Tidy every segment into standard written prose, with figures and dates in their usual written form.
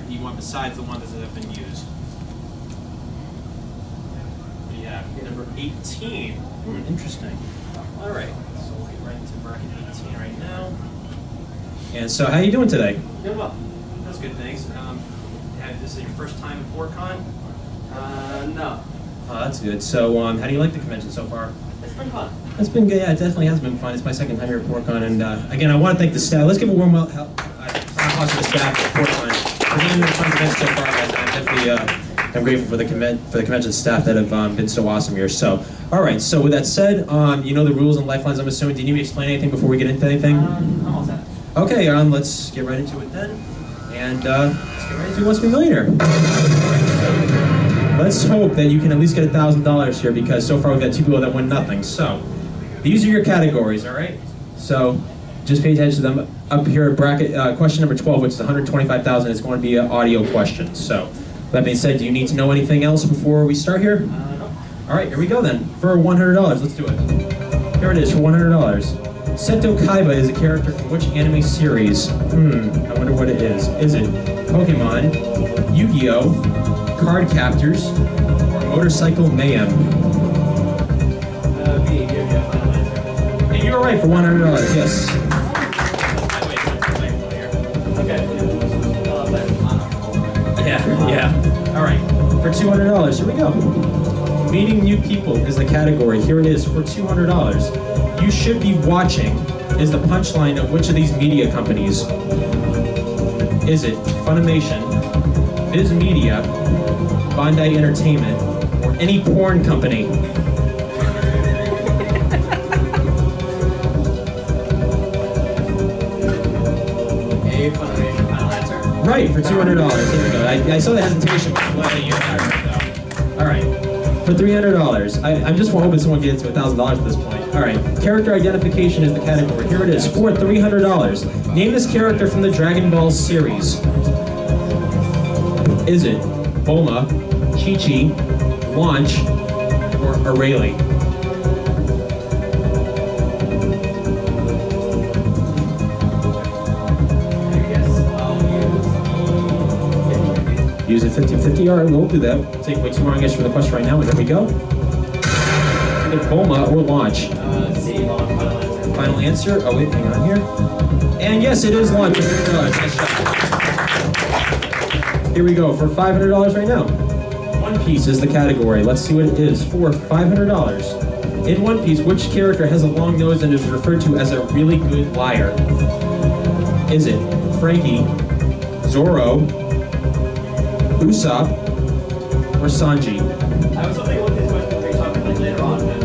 do you want besides the ones that have been used? Yeah, number 18. Interesting. All right, so we'll get right into bracket 18 right now. And so, how are you doing today? Doing well. That's good, thanks. This is your first time at PortCon? No. Oh, that's good. So, how do you like the convention so far? It's been fun. It's been good. Yeah, it definitely has been fun. It's my second time here at PortCon, and again, I want to thank the staff. Let's give a warm welcome to the staff at PortCon for being a fun event so far, guys. I'm definitely I'm grateful for the convention staff that have been so awesome here. So, all right. So, with that said, you know the rules and lifelines. I'm assuming. Do you need me to explain anything before we get into anything? I'm all set. Okay. Let's get right into it then, and let's get right into Who Wants to Be a Millionaire. Let's hope that you can at least get $1,000 here, because so far we've got 2 people that win nothing. So, these are your categories, all right? So, just pay attention to them. Up here at bracket, question number 12, which is $125,000, is going to be an audio question. So, that being said, do you need to know anything else before we start here? No. All right, here we go then. For $100, let's do it. Here it is for $100. Seto Kaiba is a character from which anime series? I wonder what it is. Is it Pokemon, Yu-Gi-Oh!, Card Captors, or Motorcycle Mayhem? B, Yu-Gi-Oh! Final answer. And you were right for $100, yes. Okay. Yeah. All right, for $200, here we go. Meeting new people is the category. Here it is for $200. You should be watching is the punchline of which of these media companies? Is it Funimation, Viz Media, Bandai Entertainment, or any porn company? Funimation, final answer. Right, for $200. There we go. I saw the hesitation, but I'm letting you know. All right, for $300. I'm just hoping someone gets to $1,000 at this point. All right, character identification is the category. Here it is for $300. Name this character from the Dragon Ball series. Is it Bulma, Chi-Chi, Launch, or Aurelie? Use it 50-50. All right, we'll do that. We'll take way too long, I guess, for the question right now. And here we go. Either Bulma or Launch. C, Launch, final answer. Final answer. Oh wait, hang on here. And yes, it is Launch. Nice job. Here we go for $500 right now. One Piece is the category. Let's see what it is for $500. In One Piece, which character has a long nose and is referred to as a really good liar? Is it Frankie, Zoro, Usopp, or Sanji? I was hoping with this question we talking like later on, but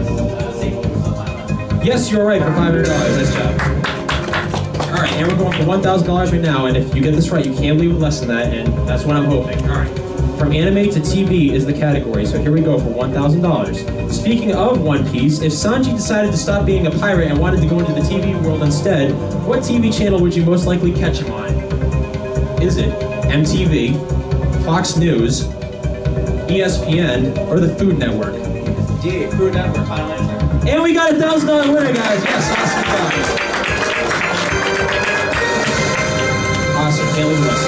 C, Usopp, final answer. Yes, you're right for $500. Nice job. All right, and we're going for $1,000 right now, and if you get this right, you can't leave with less than that, and that's what I'm hoping. All right. From anime to TV is the category, so here we go for $1,000. Speaking of One Piece, if Sanji decided to stop being a pirate and wanted to go into the TV world instead, what TV channel would you most likely catch him on? Is it MTV, Fox News, ESPN, or the Food Network? D, Food Network, final answer. And we got a $1,000 winner, guys. Yes, awesome job. Awesome, can't leave with us.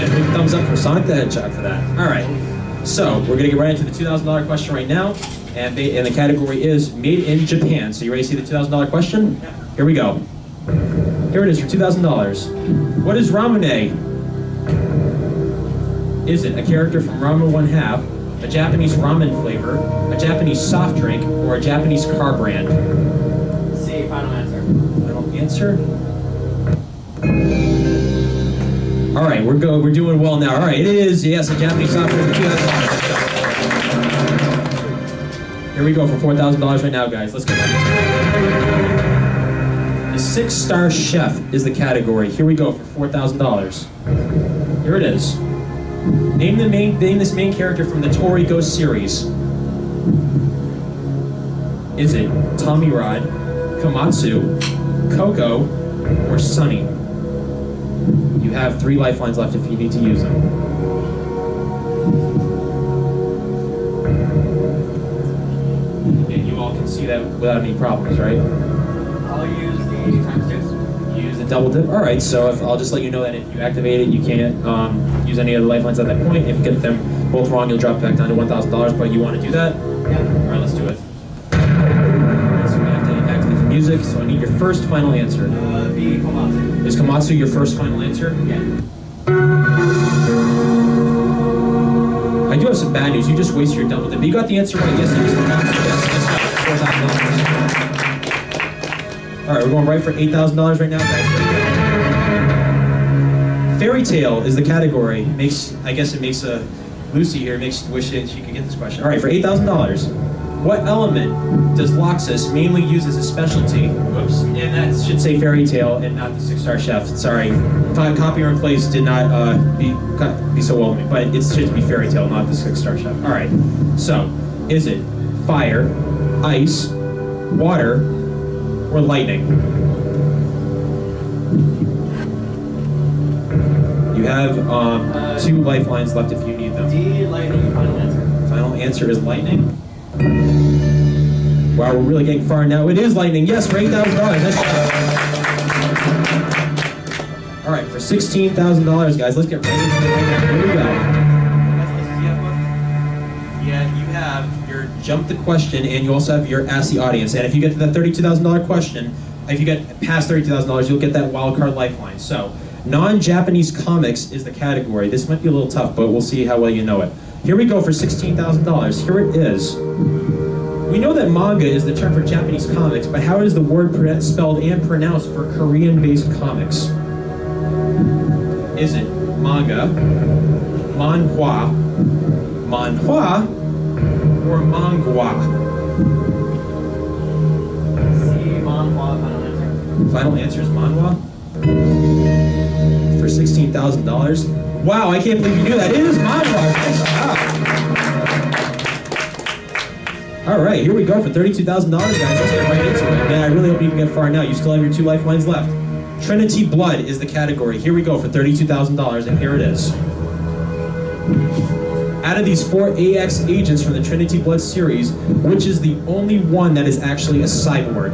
Big thumbs up for Sonic the Hedgehog for that. All right, so we're gonna get right into the $2,000 question right now, and the category is Made in Japan. So you ready to see the $2,000 question? Yeah. Here we go. Here it is for $2,000. What is Ramune? Is it a character from Ramen 1/2, a Japanese ramen flavor, a Japanese soft drink, or a Japanese car brand? C, final answer. Final answer. All right, we're doing well now. All right, it is, yes, a Japanese soft drink for $2,000. Here we go for $4,000 right now, guys. Let's go. The 6-star chef is the category. Here we go for $4,000. Here it is. Name this main character from the Toriko series. Is it Tommy Rod, Komatsu, Coco, or Sunny? You have 3 lifelines left if you need to use them. And you all can see that without any problems, right? I'll use the times 2. Use the double dip. All right, so I'll just let you know that if you activate it, you can't use any other lifelines at that point. If you get them both wrong, you'll drop back down to $1,000, but you want to do that? Yeah. All right, let's do it. All right, so we have to activate the music, so I need your first final answer. The Komatsu. Is Komatsu your first final answer? Yeah. I do have some bad news. You just wasted your double dip. But you got the answer right. Yes, it was Komatsu. Yes, $4,000. All right, we're going right for $8,000 right now, guys. Fairy tale is the category. I guess it makes Lucy here wish that she could get this question. All right, for $8,000, what element does Loxus mainly use as a specialty? Whoops, and that should say fairy tale and not the 6-star chef. Sorry, copy or place did not be so well with me, but it should be fairy tale, not the 6-star chef. All right, so is it fire, ice, water, or lightning? You have 2 lifelines left if you need them. D, lightning, final answer. Final answer is lightning. Wow, we're really getting far now. It is lightning. Yes, for $8,000. Nice job. All right, for $16,000, guys, let's get right into it right now. Here we go. Yeah, you have your jump the question, and you also have your ask the audience. And if you get to that $32,000 question, if you get past $32,000, you'll get that wild card lifeline. So, non-Japanese comics is the category. This might be a little tough, but we'll see how well you know it. Here we go for $16,000. Here it is. We know that manga is the term for Japanese comics, but how is the word spelled and pronounced for Korean-based comics? Is it manga, manhwa, manhwa, or mangwa? C, manhwa, final answer. Final answer is manhwa. For $16,000. Wow, I can't believe you knew that. It is manhwa. Nice job. All right, here we go for $32,000, guys. Let's get right into it. Man, I really hope you can get far now. You still have your 2 lifelines left. Trinity Blood is the category. Here we go for $32,000, and here it is. Out of these 4 AX agents from the Trinity Blood series, which is the only one that is actually a cyborg?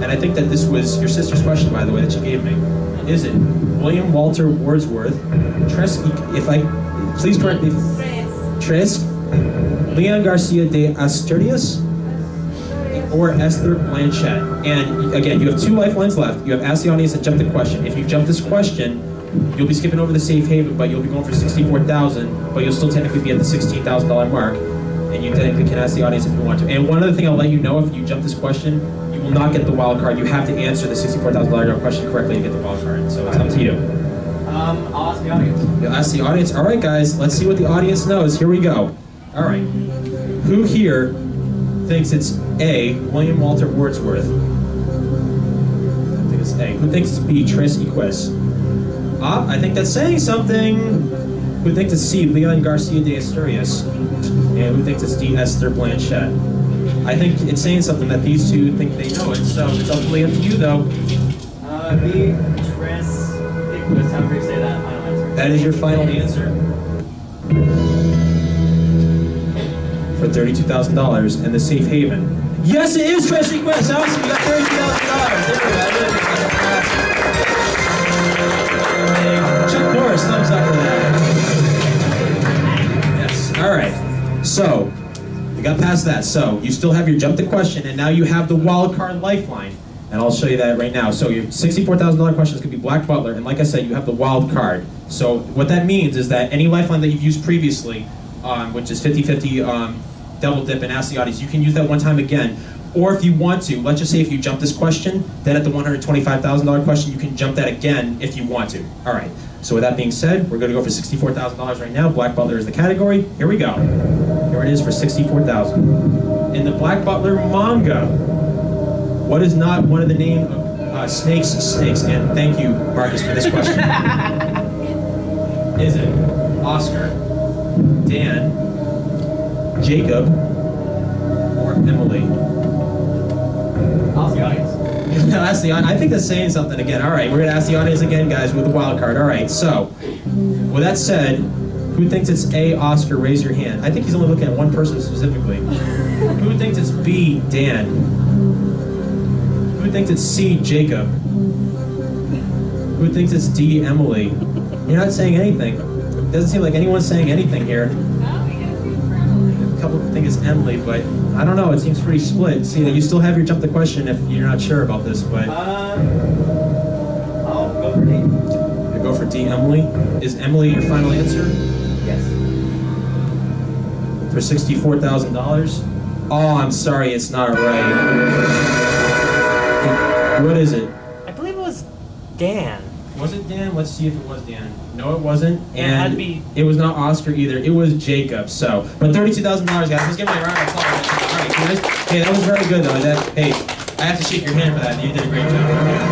And I think that this was your sister's question, by the way, that she gave me. Is it William Walter Wordsworth, please correct me, Tres, Leon Garcia de Asturias, or Esther Blanchett? And again, you have 2 lifelines left. You have asked the audience and jump the question. If you jump this question, you'll be skipping over the safe haven, but you'll be going for $64,000, but you'll still technically be at the $16,000 mark, and you technically can ask the audience if you want to. And one other thing I'll let you know, if you jump this question, you will not get the wild card. You have to answer the $64,000 question correctly to get the wild card, so it's up to you. I'll ask the audience. You'll ask the audience? All right, guys, let's see what the audience knows. Here we go. All right. Who here thinks it's A, William Walter Wordsworth? I think it's A. Who thinks it's B, Tres Equus? I think that's saying something. Who thinks it's C, Leon Garcia de Asturias? And who thinks it's D, Esther Blanchett? I think it's saying something that these 2 think they know it, so it's ultimately up to you, though. B, Tres Equus, however you say that, final answer. That is your final answer? For $32,000 and the safe haven. Yes, it is Tres Equus. Awesome, you got $32,000. There we go. Chuck Norris, thumbs up for that. Yes. All right. So we got past that. So you still have your jump the question, and now you have the wild card lifeline. And I'll show you that right now. So your $64,000 question is going to be Black Butler, and like I said, you have the wild card. So what that means is that any lifeline that you've used previously, which is 50-50 double dip and ask the audience, you can use that one time again. Or if you want to, let's just say if you jump this question, then at the $125,000 question, you can jump that again if you want to. All right. So with that being said, we're going to go for $64,000 right now. Black Butler is the category. Here we go. Here it is for $64,000. In the Black Butler manga, what is not one of the name of snakes? And thank you, Marcus, for this question. Is it Oscar, Dan, Jacob, or Emily? Ask the audience. Ask the audience. I think that's saying something again. All right, we're going to ask the audience again, guys, with the wild card. All right, so with that said, who thinks it's A, Oscar? Raise your hand. I think he's only looking at one person specifically. Who thinks it's B, Dan? Who Who thinks it's C, Jacob? Who thinks it's D, Emily? You're not saying anything. Doesn't seem like anyone's saying anything here. A couple think it's Emily, but I don't know. It seems pretty split. See, you still have your jump the question if you're not sure about this, but I'll go for D. You go for D, Emily. Is Emily your final answer? Yes. For $64,000? Oh, I'm sorry, it's not right. What is it? I believe it was Dan. Was it Dan? Let's see if it was Dan. No, it wasn't. Yeah, it had to be. It was not Oscar either. It was Jacob. So, but $32,000, guys. Let's give my round of applause. All right, hey, that was very good though. Hey, I have to shake your hand for that. You did a great job.